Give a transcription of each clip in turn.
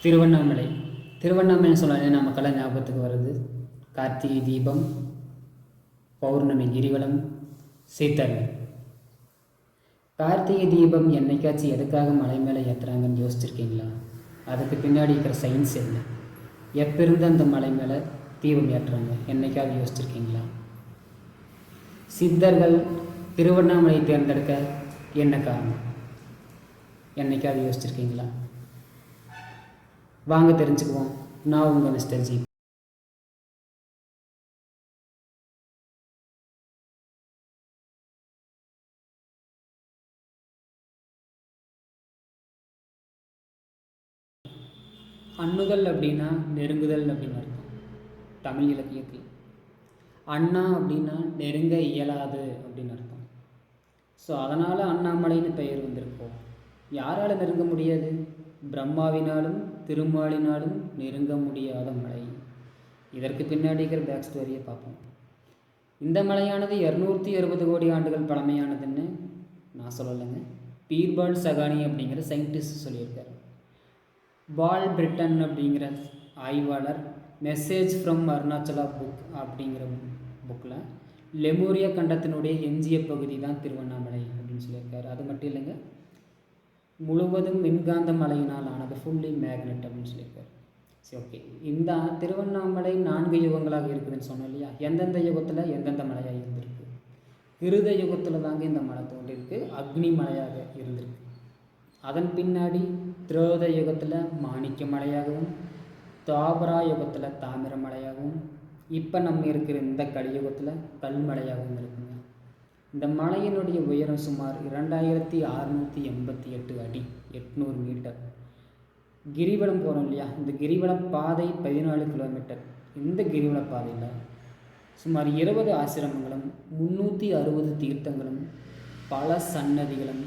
திருவண்ணாமலை. திருவண்ணாமலைன்னு சொன்னாலே நமக்கெல்லாம் ஞாபகத்துக்கு வருது கார்த்திகை தீபம், பௌர்ணமி கிரிவலம், சீத்தல். கார்த்திகை தீபம் என்னைக்காச்சும் எதுக்காக மலை மேலே ஏற்றுறாங்கன்னு யோசிச்சிருக்கீங்களா? அதுக்கு பின்னாடி இருக்கிற சயின்ஸ் என்ன? எப்போ இருந்து அந்த மலை மேலே தீபம் ஏற்றுறாங்க என்னைக்காவது யோசிச்சிருக்கீங்களா? சித்தர்கள் திருவண்ணாமலை தேர்ந்தெடுக்க என்ன காரணம் என்னைக்காவது யோசிச்சிருக்கீங்களா? வாங்க தெரிஞ்சுக்குவோம். நான் உங்கள் மிஸ்டர் ஜி. அண்ணுதல் அப்படின்னா நெருங்குதல் அப்படின்னு அர்த்தம் தமிழ் இலக்கியத்தில். அண்ணா அப்படின்னா நெருங்க இயலாது அப்படின்னு அர்த்தம். ஸோ அதனால் அண்ணாமலைன்னு பெயர் வந்திருக்கோம். யாரால் நெருங்க முடியாது? பிரம்மாவினாலும் திருமாலினாலும் நெருங்க முடியாத மலை. இதற்கு பின்னாடி இருக்கிற பேக் ஸ்டோரியை பார்ப்போம். இந்த மலையானது 260 கோடி ஆண்டுகள் பழமையானதுன்னு நான் சொல்லலைங்க, பீர்பால் சகானி அப்படிங்கிற சயின்டிஸ்ட் சொல்லியிருக்கார். பால் பிரிட்டன் அப்படிங்கிற ஆய்வாளர் மெசேஜ் ஃப்ரம் அருணாச்சலா புக் அப்படிங்கிற புக்கில் லெமூரியா கண்டத்தினுடைய எஞ்சிய பகுதி தான் திருவண்ணாமலை அப்படின்னு சொல்லியிருக்காரு. அது மட்டும் இல்லைங்க, முழுவதும் மின்காந்த மலையினால் ஆனது, ஃபுல்லி மேக்னெட் அப்படின்னு சொல்லியிருக்காரு. சரி, ஓகே. இந்த திருவண்ணாமலை 4 யுகங்களாக இருக்குதுன்னு சொன்னோம் இல்லையா? எந்தெந்த யுகத்தில் எந்தெந்த மலையாக இருந்திருக்கு? கிருத யுகத்தில் தாங்க இந்த மலை தோன்றிருக்கு, அக்னி மலையாக இருந்திருக்கு. அதன் பின்னாடி திரோத யுகத்தில் மாணிக்க மலையாகவும், தாபரா யுகத்தில் தாமிர மலையாகவும், இப்போ நம்ம இருக்கிற இந்த கலியுகத்தில் கல்மலையாகவும் இருக்குங்க. இந்த மலையினுடைய உயரம் சுமார் 2688 அடி, 800 மீட்டர். கிரிவலம் போகிறோம் இல்லையா, இந்த கிரிவல பாதை 14 கிலோமீட்டர். இந்த கிரிவல பாதையில் சுமார் 20 ஆசிரமங்களும், 360 தீர்த்தங்களும், பல சன்னதிகளும்,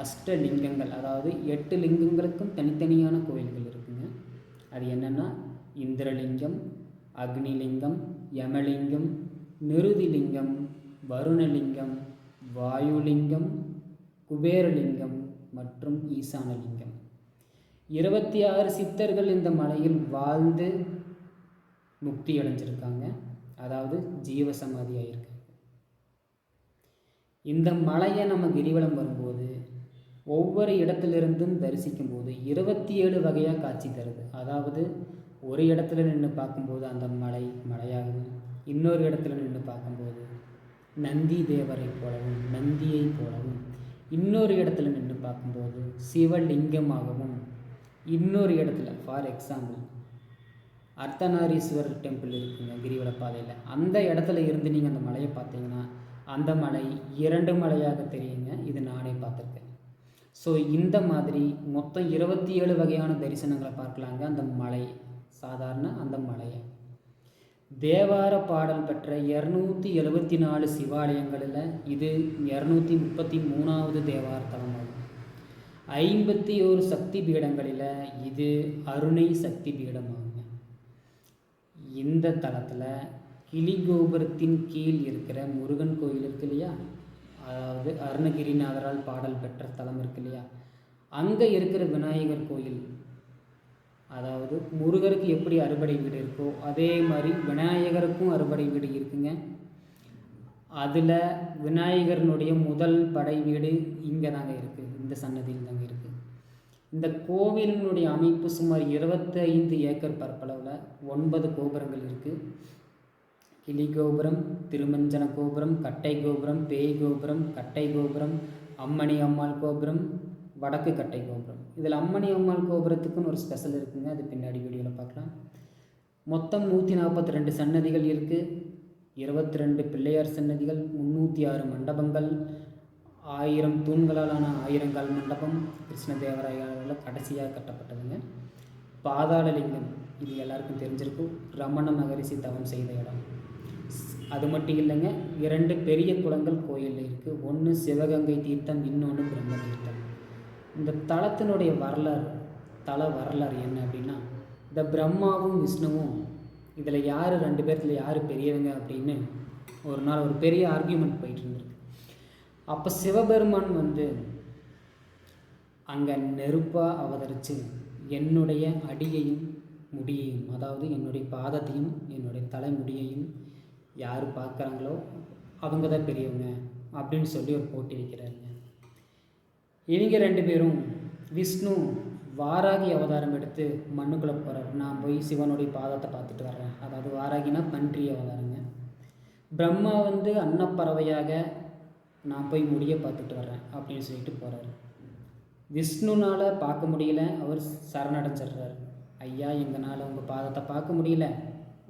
அஷ்டலிங்கங்கள், அதாவது 8 லிங்கங்களுக்கும் தனித்தனியான கோயில்கள் இருக்குங்க. அது என்னென்னா இந்திரலிங்கம், அக்னிலிங்கம், யமலிங்கம், நிருதிலிங்கம், வருணலிங்கம், வாயுலிங்கம், குபேரலிங்கம் மற்றும் ஈசானலிங்கம். 26 சித்தர்கள் இந்த மலையில் வாழ்ந்து முக்தி அடைஞ்சிருக்காங்க, அதாவது ஜீவசமாதி ஆகியிருக்காங்க. இந்த மலையை நம்ம கிரிவலம் வரும்போது ஒவ்வொரு இடத்துலிருந்தும் தரிசிக்கும் போது 27 வகையாக காட்சி தருது. அதாவது ஒரு இடத்துல நின்று பார்க்கும்போது அந்த மலை மலையாகவும், இன்னொரு இடத்துல நின்று பார்க்கும்போது நந்தி தேவரை போலவும், நந்தியை போலவும், இன்னொரு இடத்துல நின்று பார்க்கும்போது சிவலிங்கமாகவும், இன்னொரு இடத்துல ஃபார் எக்ஸாம்பிள் அர்த்தநாரீஸ்வரர் டெம்பிள் இருக்குங்க கிரிவல பாதையில். அந்த இடத்துல இருந்து நீங்கள் அந்த மலையை பார்த்தீங்கன்னா அந்த மலை 2 மலையாக தெரியுங்க. இது நானே பார்த்துருக்கேன். ஸோ இந்த மாதிரி மொத்தம் 27 வகையான தரிசனங்களை பார்க்கலாங்க அந்த மலை, சாதாரண அந்த மலையை. தேவார பாடல் பெற்ற 274 சிவாலயங்களில் இது 233வது தேவார தலமாகும். 51 சக்தி பீடங்களில் இது அருணை சக்தி பீடமாகுங்க. இந்த தலத்தில் கிளிகோபுரத்தின் கீழ் இருக்கிற முருகன் கோயில் இருக்கு இல்லையா, அதாவது அருணகிரிநாதரால் பாடல் பெற்ற தலம் இருக்கு இல்லையா, அங்கே இருக்கிற விநாயகர் கோயில், அதாவது முருகருக்கு எப்படி அறுபடை வீடு இருக்கோ அதே மாதிரி விநாயகருக்கும் அறுபடை வீடு இருக்குங்க. அதில் விநாயகரனுடைய முதல் படை வீடு இங்கே தாங்க இருக்குது, இந்த சன்னதியில் தாங்க இருக்குது. இந்த கோவிலினுடைய அமைப்பு சுமார் 25 ஏக்கர் பரப்பளவில் 9 கோபுரங்கள் இருக்குது. கிளி கோபுரம், திருமஞ்சன கோபுரம், கட்டை கோபுரம், பேய் கோபுரம், கட்டை கோபுரம், அம்மணி அம்மாள் கோபுரம், வடக்கு கட்டை கோபுரம். இதில் அம்மணி அம்மாள் கோபுரத்துக்குன்னு ஒரு ஸ்பெஷல் இருக்குங்க, அது பின்னாடி வீடியோவில் பார்க்கலாம். மொத்தம் 142 சன்னதிகள் இருக்குது, 22 பிள்ளையார் சன்னதிகள், 306 மண்டபங்கள், 1000 தூண்களாலான 1000 கால் மண்டபம் கிருஷ்ணதேவராயால் கடைசியாக கட்டப்பட்டதுங்க. பாதாளலிங்கம், இது எல்லாருக்கும் தெரிஞ்சிருக்கும், ரமண மகரிஷி தவம் செய்த இடம். அது மட்டும் இல்லைங்க, 2 பெரிய குளங்கள் கோயிலில் இருக்குது. ஒன்று சிவகங்கை தீர்த்தம், இன்னொன்று பிரம்ம தீர்த்தம். இந்த தலத்தினுடைய தல வரலாறு என்ன அப்படின்னா, இந்த பிரம்மாவும் விஷ்ணுவும் இதில் யார் 2 பேர்த்தில் யார் பெரியவங்க அப்படின்னு ஒரு நாள் ஒரு பெரிய ஆர்கியூமெண்ட் போயிட்டு இருந்திருக்கு. அப்போ சிவபெருமான் அங்கே நெருப்பாக அவதரித்து என்னுடைய அடியையும் முடியையும், அதாவது என்னுடைய பாதத்தையும் என்னுடைய தலைமுடியையும் யார் பார்க்குறாங்களோ அவங்க தான் பெரியவங்க அப்படின்னு சொல்லி ஒரு போட்டி வைக்கிறாருங்க. இவங்க 2 பேரும் விஷ்ணு வாராகி அவதாரம் எடுத்து மண்ணுக்குள்ளே போகிறார். நான் போய் சிவனுடைய பாதத்தை பார்த்துட்டு வர்றேன். அதாவது வாராகினா பன்றி அவதாரங்க. பிரம்மா வந்து அன்னப்பறவையாக நான் போய் முடிய பார்த்துட்டு வர்றேன் அப்படின்னு சொல்லிட்டு போகிறாரு. விஷ்ணுனால் பார்க்க முடியல, அவர் சரணடைஞ்சிடுறாரு. ஐயா எங்களால் உங்கள் பாதத்தை பார்க்க முடியல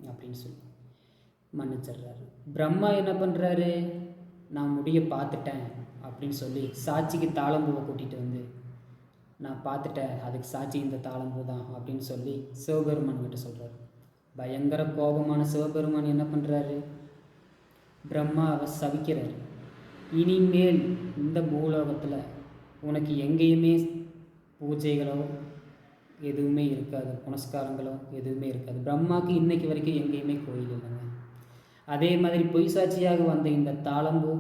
அப்படின்னு சொல்லி மன்னிச்சிடுறாரு. பிரம்மா என்ன பண்ணுறாரு, நான் முடிய பார்த்துட்டேன் அப்படின்னு சொல்லி சாட்சிக்கு தாளம்பூவை கூட்டிகிட்டு வந்து நான் பார்த்துட்டேன், அதுக்கு சாட்சி இந்த தாளம்பூ தான் அப்படின்னு சொல்லி சிவபெருமான் கிட்ட சொல்கிறார். பயங்கர கோபமான சிவபெருமான் என்ன பண்ணுறாரு, பிரம்மாவை சபிக்கிறார். இனிமேல் இந்த பூலோகத்தில் உனக்கு எங்கேயுமே பூஜைகளோ எதுவுமே இருக்காது, புனஸ்காரங்களோ எதுவுமே இருக்காது. பிரம்மாவுக்கு இன்னைக்கு வரைக்கும் எங்கேயுமே கோயில் இல்லைங்க. அதே மாதிரி பொய் சாட்சியாக வந்த இந்த தாளம்பூ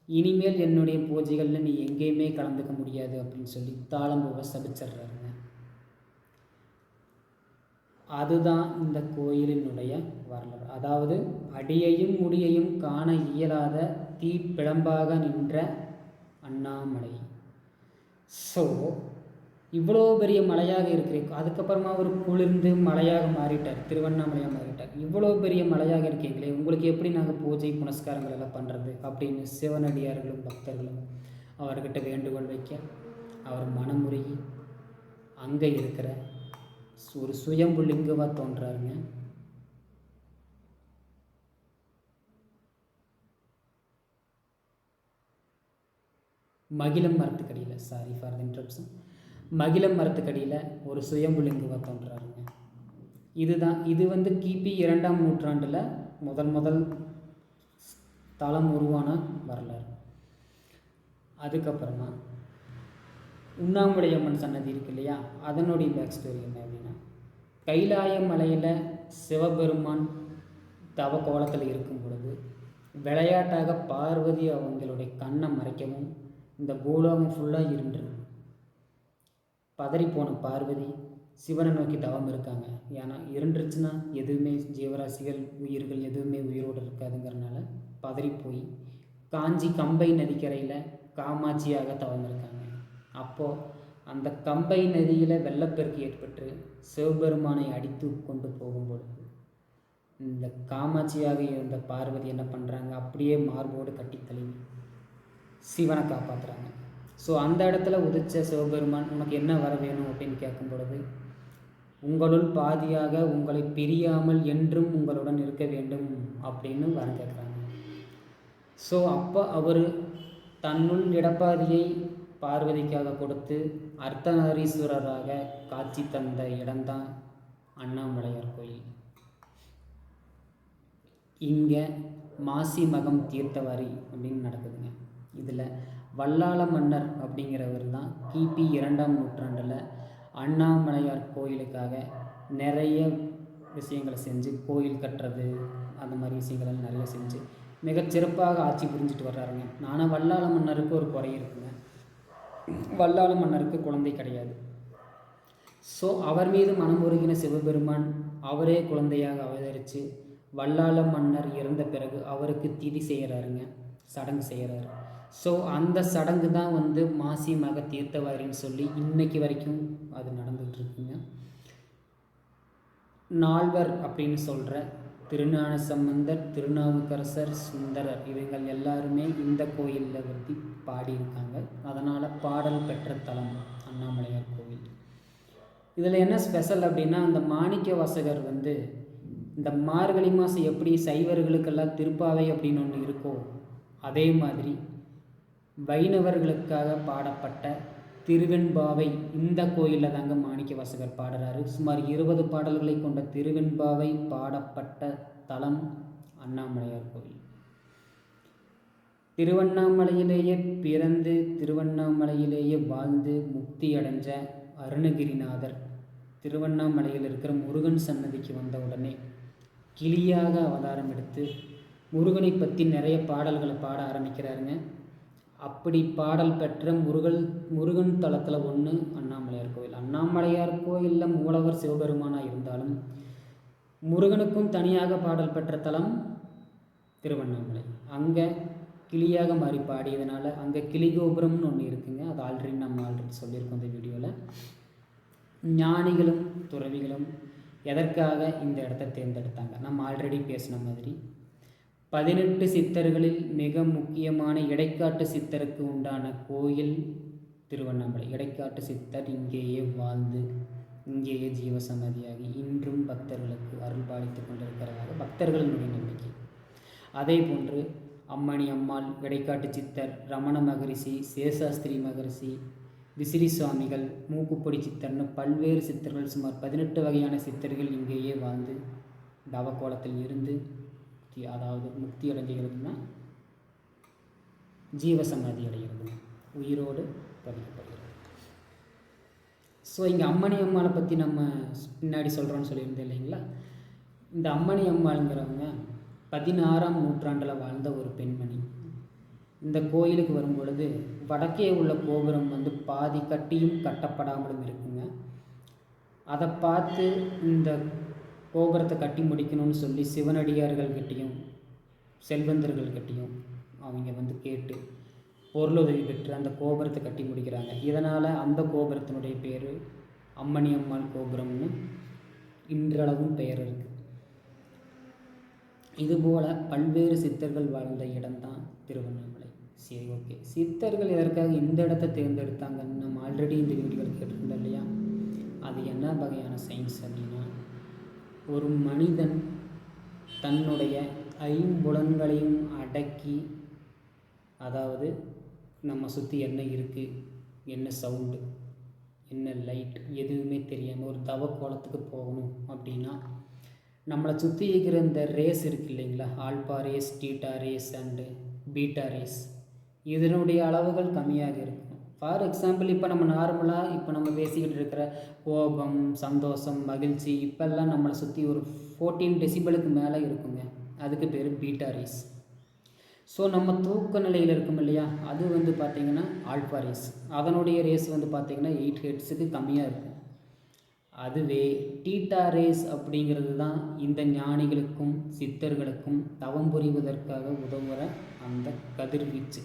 இனிமேல் என்னுடைய பூஜைகளில் நீ எங்கேயுமே கலந்துக்க முடியாது அப்படின்னு சொல்லி தாளம்பூவை சபிச்சிட்றாருங்க. அதுதான் இந்த கோயிலினுடைய வரலாறு. அதாவது அடியையும் முடியையும் காண இயலாத தீப்பிழம்பாக நின்ற அண்ணாமலை. ஸோ இவ்வளோ பெரிய மலையாக இருக்கிறேன், அதுக்கப்புறமா அவர் குளிர்ந்து மலையாக மாறிட்டார், திருவண்ணாமலையாக மாறிட்டார். இவ்வளோ பெரிய மலையாக இருக்கீங்களே, உங்களுக்கு எப்படி நாங்கள் பூஜை புனஸ்காரங்கள் எல்லாம் பண்ணுறது அப்படின்னு சிவனடியார்களும் பக்தர்களும் அவர்கிட்ட வேண்டுகோள் வைக்க அவர் மனமுருகி அங்கே இருக்கிற ஒரு சுயம்பு லிங்கமாக தோன்றாருங்க. மகிழம் மரத்துக்கடியில், சாரி ஃபார் த இன்ட்ரப்ஷன், மகிழம் மரத்துக்கடியில் ஒரு சுயம்புலிங்கமாக தோன்றாருங்க. இது வந்து கிபி 2ஆம் நூற்றாண்டில் முதல் தலம் உருவான வரலாறு. அதுக்கப்புறமா உண்ணாமுலையம்மன் சன்னதி இருக்கு இல்லையா, அதனுடைய பேக் ஸ்டோரி என்ன அப்படின்னா, கைலாய மலையில் சிவபெருமான் தவ கோலத்தில் இருக்கும் பொழுது விளையாட்டாக பார்வதி அவங்களுடைய கண்ணை மறைக்கவும் இந்த பூலோகம் ஃபுல்லாக இருண்டுருக்கு. பதறிப்போன பார்வதி சிவனை நோக்கி தவம் இருக்காங்க. ஏன்னா இருண்டுருச்சுன்னா எதுவுமே ஜீவராசிகள் உயிர்கள் எதுவுமே உயிரோடு இருக்காதுங்கிறனால பதறி போய் காஞ்சி கம்பை நதிக்கரையில் காமாட்சியாக தவம் இருக்காங்க. அப்போது அந்த கம்பை நதியில் வெள்ளப்பெருக்கு ஏற்பட்டு சிவபெருமானை அடித்து கொண்டு போகும்பொழுது இந்த காமாட்சியாக இருந்த பார்வதி என்ன பண்ணுறாங்க, அப்படியே மார்போடு கட்டி தழுவி சிவனை காப்பாற்றுறாங்க. ஸோ அந்த இடத்துல உதித்த சிவபெருமான் உனக்கு என்ன வர வேணும் அப்படின்னு கேட்கும் பொழுது, உங்களுள் பாதியாக உங்களை பிரியாமல் என்றும் உங்களுடன் இருக்க வேண்டும் அப்படின்னு வரம் கேட்குறாங்க. ஸோ அப்போ அவர் தன்னுள் இடப்பாதியை பார்வதிக்காக கொடுத்து அர்த்தநாரீஸ்வரராக காட்சி தந்த இடம்தான் அண்ணாமலையார் கோயில். இங்கே மாசி மகம் தீர்த்தவாரி அப்படின்னு நடக்குதுங்க. இதில் வல்லாள மன்னர் அப்படிங்கிறவர் தான் கிபி 2ஆம் நூற்றாண்டில் அண்ணாமலையார் கோயிலுக்காக நிறைய விஷயங்களை செஞ்சு கோயில் கட்டுறது அந்த மாதிரி விஷயங்கள் நிறைய செஞ்சு மிகச்சிறப்பாக ஆட்சி புரிஞ்சிட்டு வர்றாருங்க. ஆனால் வல்லாள மன்னருக்கு ஒரு குறை இருக்குங்க, வல்லாள மன்னருக்கு குழந்தை கிடையாது. ஸோ அவர் மீது மனமுருகின சிவபெருமான் அவரே குழந்தையாக அவதரித்து வல்லாள மன்னர் இறந்த பிறகு அவருக்கு திதி செய்கிறாருங்க, சடங்கு செய்கிறாரு. ஸோ அந்த சடங்கு தான் வந்து மாசி மக தீர்த்தவாரின்னு சொல்லி இன்னைக்கு வரைக்கும் அது நடந்துகிட்ருக்குங்க. நால்வர் அப்படின்னு சொல்கிற திருஞான சம்பந்தர், திருநாவுக்கரசர், சுந்தரர் இவங்கள் எல்லாருமே இந்த கோயிலில் பற்றி பாடியிருக்காங்க. அதனால் பாடல் பெற்ற தலம் அண்ணாமலையார் கோவில். இதில் என்ன ஸ்பெஷல் அப்படின்னா, அந்த மாணிக்க வாசகர் வந்து இந்த மார்கழி மாதம் எப்படி சைவர்களுக்கெல்லாம் திருப்பாவை அப்படின்னு ஒன்று இருக்கோ, அதே மாதிரி வைணவர்களுக்காக பாடப்பட்ட திருவெண்பாவை இந்த கோயிலில் தாங்க மாணிக்க வாசகர் பாடுறாரு. சுமார் 20 பாடல்களை கொண்ட திருவெண்பாவை பாடப்பட்ட தலம் அண்ணாமலையார் கோயில். திருவண்ணாமலையிலேயே பிறந்து திருவண்ணாமலையிலேயே வாழ்ந்து முக்தி அடைஞ்ச அருணகிரிநாதர் திருவண்ணாமலையில் இருக்கிற முருகன் சன்னதிக்கு வந்த உடனே கிளியாக அவதாரம் எடுத்து முருகனை பற்றி நிறைய பாடல்களை பாட ஆரம்பிக்கிறாருங்க. அப்படி பாடல் பெற்ற முருகன் தலத்தில் ஒன்று அண்ணாமலையார் கோயில். அண்ணாமலையார் கோயிலில் மூலவர் சிவபெருமானாக இருந்தாலும் முருகனுக்கும் தனியாக பாடல் பெற்ற தலம் திருவண்ணாமலை. அங்கே கிளியாக மாறி பாடியதுனால அங்கே கிளி கோபுரம்னு ஒன்று இருக்குங்க. அது ஆல்ரெடி சொல்லியிருக்கோம் இந்த வீடியோவில். ஞானிகளும் துறவிகளும் எதற்காக இந்த இடத்த தேர்ந்தெடுத்தாங்க? நம்ம ஆல்ரெடி பேசின மாதிரி 18 சித்தர்களில் மிக முக்கியமான இடைக்காட்டு சித்தருக்கு உண்டான கோயில் திருவண்ணாமலை. இடைக்காட்டு சித்தர் இங்கேயே வாழ்ந்து இங்கேயே ஜீவசமாதியாகி இன்றும் பக்தர்களுக்கு அருள் பாலித்து கொண்டிருக்கிறதாக பக்தர்களினுடைய நம்பிக்கை. அதே போன்று அம்மணி அம்மாள், இடைக்காட்டு சித்தர், ரமண மகரிஷி, சேஷாஸ்திரி மகரிஷி, விசிறி சுவாமிகள், மூக்குப்பொடி சித்தர்னு பல்வேறு சித்தர்கள், சுமார் 18 வகையான சித்தர்கள் இங்கேயே வாழ்ந்து தவக்கோலத்தில் இருந்து அதாவது முக்தி அடைஞ்சிருக்குன்னா ஜீவசமாதி அடைகிறது, உயிரோடு பதிக்கப்படுகிறது. ஸோ இங்கே அம்மணி அம்மாளை பற்றி நம்ம பின்னாடி சொல்கிறோன்னு சொல்லியிருந்தேன் இல்லைங்களா? இந்த அம்மணி அம்மாளுங்கிறவங்க 16ஆம் நூற்றாண்டில் வாழ்ந்த ஒரு பெண்மணி. இந்த கோயிலுக்கு வரும் பொழுது வடக்கே உள்ள கோபுரம் பாதி கட்டியும் கட்டப்படாமலும் இருக்குங்க. அதை பார்த்து இந்த கோபுரத்தை கட்டி முடிக்கணும்னு சொல்லி சிவனடியார்கள்கிட்டையும் செல்வந்தர்கள்கிட்டையும் அவங்க கேட்டு பொருளுதவி பெற்று அந்த கோபுரத்தை கட்டி முடிக்கிறாங்க. இதனால் அந்த கோபுரத்தினுடைய பேர் அம்மணி அம்மாள் கோபுரம்னு இன்றளவும் பெயர் இருக்குது. இதுபோல் பல்வேறு சித்தர்கள் வாழ்ந்த இடம்தான் திருவண்ணாமலை. சரி, ஓகே, சித்தர்கள் எதற்காக இந்த இடத்த தேர்ந்தெடுத்தாங்கன்னு நம்ம ஆல்ரெடி இந்த வீடியோவில் கேட்டிருந்தோம் இல்லையா? அது என்ன வகையான சயின்ஸ் அப்படின்னா, ஒரு மனிதன் தன்னுடைய ஐம்புலன்களையும் அடக்கி, அதாவது நம்ம சுற்றி என்ன இருக்குது, என்ன சவுண்டு, என்ன லைட் எதுவுமே தெரியாமல் ஒரு தவக்கோலத்துக்கு போகணும் அப்படின்னா நம்மளை சுற்றி இருக்கிற இந்த ரேஸ் இருக்குது இல்லைங்களா, alpha race, theta race and beta race, இதனுடைய அளவுகள் கம்மியாக இருக்கும். ஃபார் எக்ஸாம்பிள், இப்போ நம்ம நார்மலாக நம்ம பேசிக்கிட்டு இருக்கிற கோபம், சந்தோஷம், மகிழ்ச்சி இப்போல்லாம் நம்மளை சுற்றி ஒரு 14 டெசிபலுக்கு மேலே இருக்குங்க. அதுக்கு பேர் பீட்டா ரேஸ். ஸோ நம்ம தூக்க நிலையில் இருக்கும் இல்லையா, அது பார்த்திங்கன்னா ஆல்ஃபா ரேஸ். அதனுடைய ரேஸ் பார்த்திங்கன்னா 8 ஹெர்ட்ஸுக்கு கம்மியாக இருக்கும். அதுவே டீட்டா ரேஸ் அப்படிங்கிறது தான் இந்த ஞானிகளுக்கும் சித்தர்களுக்கும் தவம் புரிவதற்காக உதவுகிற அந்த கதிர்வீச்சு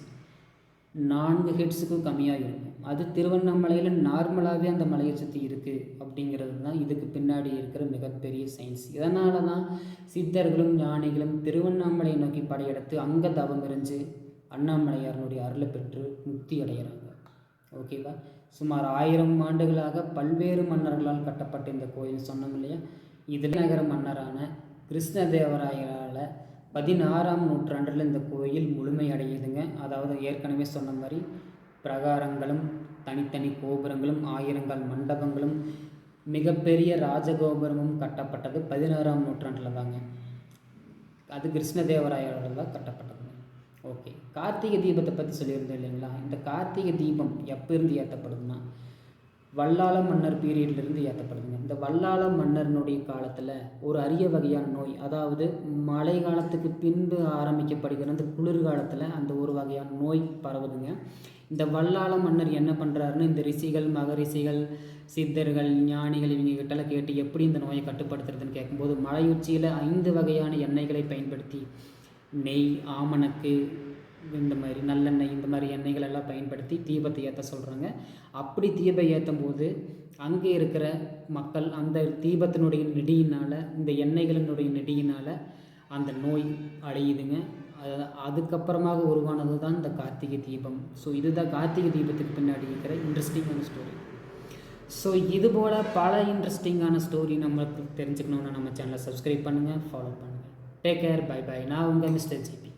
4 ஹெர்ட்ஸுக்கும் கம்மியாக இருக்கும். அது திருவண்ணாமலையில் நார்மலாகவே அந்த மலையை சுற்றி இருக்குது அப்படிங்கிறது தான் இதுக்கு பின்னாடி இருக்கிற மிகப்பெரிய சயின்ஸ். இதனால தான் சித்தர்களும் ஞானிகளும் திருவண்ணாமலையை நோக்கி படையெடுத்து அங்கே தவம் இருந்து அண்ணாமலையாரனுடைய அருளை பெற்று முக்தி அடைகிறாங்க. ஓகேவா? சுமார் 1000 ஆண்டுகளாக பல்வேறு மன்னர்களால் கட்டப்பட்ட இந்த கோயில் சொன்னோம் இல்லையா, இது நகர மன்னரான கிருஷ்ணதேவராயரால் 16ஆம் நூற்றாண்டில் இந்த கோயில் முழுமையடையுதுங்க. அதாவது ஏற்கனவே சொன்ன மாதிரி பிரகாரங்களும் தனித்தனி கோபுரங்களும் 1000 மண்டபங்களும் மிகப்பெரிய ராஜகோபுரமும் கட்டப்பட்டது 16ஆம் நூற்றாண்டில் தாங்க. அது கிருஷ்ணதேவராயரால் தான் கட்டப்பட்டது. ஓகே, கார்த்திகை தீபத்தை பற்றி சொல்லியிருந்தோம் இல்லைங்களா? இந்த கார்த்திகை தீபம் எப்போ இருந்து ஏற்றப்படுதுன்னா வல்லாள மன்னர் பீரியட்லேருந்து ஏற்றப்படுதுங்க. இந்த வல்லாள மன்னர்னுடைய காலத்தில் ஒரு அரிய வகையான நோய், அதாவது மழை காலத்துக்கு பின்பு ஆரம்பிக்கப்படுகிற அந்த குளிர்காலத்தில் அந்த ஒரு வகையான நோய் பரவுதுங்க. இந்த வல்லாள மன்னர் என்ன பண்ணுறாருன்னு இந்த ரிஷிகள், மகரிஷிகள், சித்தர்கள், ஞானிகள் இவங்ககிட்டலாம் கேட்டு எப்படி இந்த நோயை கட்டுப்படுத்துறதுன்னு கேட்கும்போது மலையுச்சியில் 5 வகையான எண்ணெய்களை பயன்படுத்தி நெய், ஆமணக்கு, இந்த மாதிரி நல்லெண்ணெய், இந்த மாதிரி எண்ணெய்கள் எல்லாம் பயன்படுத்தி தீபத்தை ஏற்ற சொல்கிறாங்க. அப்படி தீபம் ஏற்றும் போது அங்கே இருக்கிற மக்கள் அந்த தீபத்தினுடைய நெடியினால், இந்த எண்ணெய்களினுடைய நெடியினால் அந்த நோய் அடையுதுங்க. அதுக்கப்புறமாக உருவானது தான் இந்த கார்த்திகை தீபம். ஸோ இதுதான் கார்த்திகை தீபத்துக்கு பின்னாடி இருக்கிற இன்ட்ரெஸ்டிங்கான ஸ்டோரி. ஸோ இதுபோல் பல இன்ட்ரெஸ்டிங்கான ஸ்டோரி நம்மளுக்கு தெரிஞ்சுக்கணுன்னா நம்ம சேனலை சப்ஸ்கிரைப் பண்ணுங்கள், ஃபாலோ பண்ணுங்கள். Take care, bye bye. நான் உங்கள் மிஸ்டர் ஜிபி.